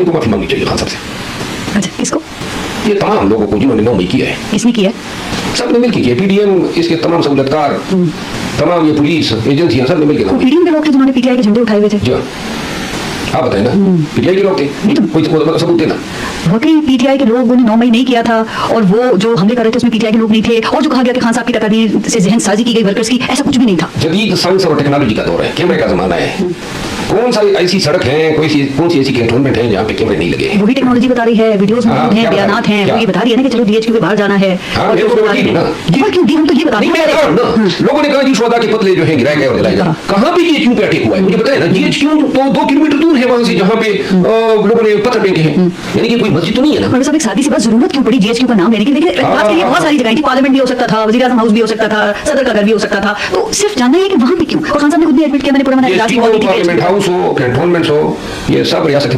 पाकिस्तानी को माफी मांगनी चाहिए खान साहब से। अच्छा, किसको? ये तमाम लोगों को जिन्होंने 9 मई किया है। किसने किया? सबने मिलकर किया, पीडीएम, इसके तमाम सहूलतकार, तमाम ये पुलिस एजेंसियां, सब ने मिलकर। पीडीएम के लोग थे जिन्होंने पीटीआई के झंडे उठाए हुए थे। जी आप बताए ना, पीटीआई के लोग थे, कोई सबूत देना। वाकई पीटीआई के लोगों ने 9 मई नहीं किया था, और वो जो हमले कर रहे थे उसमें पीटीआई के लोग नहीं थे, और जो कहा गया कि खान साहब की तकरीर से जहन साजी की गई वर्कर्स की, ऐसा कुछ भी नहीं था। जदीद साइंस और टेक्नोलॉजी का दौर है, कैमरे का जमाना है। कौन सा ऐसी सड़क है, कौन सी ऐसी कैंटोनमेंट है जहाँ पे कैमरे नहीं लगे? वही टेक्नोलॉजी बता रही है, वीडियोस मौजूद हैं, बयानात हैं, वो ये बता रही है ना कि चलो डीएचक्यू के बाहर जाना है। हाँ, ये तो वकील है ना। क्यों दी, हम तो ये बता रहे हैं। लोगों ने कहा जी शोधा के पतले जो हैं गिराए गए और जलाए गए। कहाँ पे जीएचक्यू पे अटैक हुआ है मुझे बताया ना। जीएचक्यू तो 2 किलोमीटर दूर है वहां से, जहाँ पे लोगों ने पत्थर फेंके हैं। यानी कि कोई मस्जिद तो नहीं है ना। मतलब एक सादी सी बात, जरूरत क्यों पड़ी जीएचक्यू का नाम लेने की? देखिए बात के लिए बहुत सारी जगह थी, पार्लियामेंट भी हो सकता था, वज़ीर-ए-आज़म हाउस भी हो सकता था, सदर का घर भी हो सकता था, तो सिर्फ जानना है कि वहां पे क्यों। और खान साहब ने खुद भी एडमिट किया, मैंने पूरा इलाज की पार्लियामेंट हाउस हो, कैंटोनमेंट्स हो, ये सब रियासत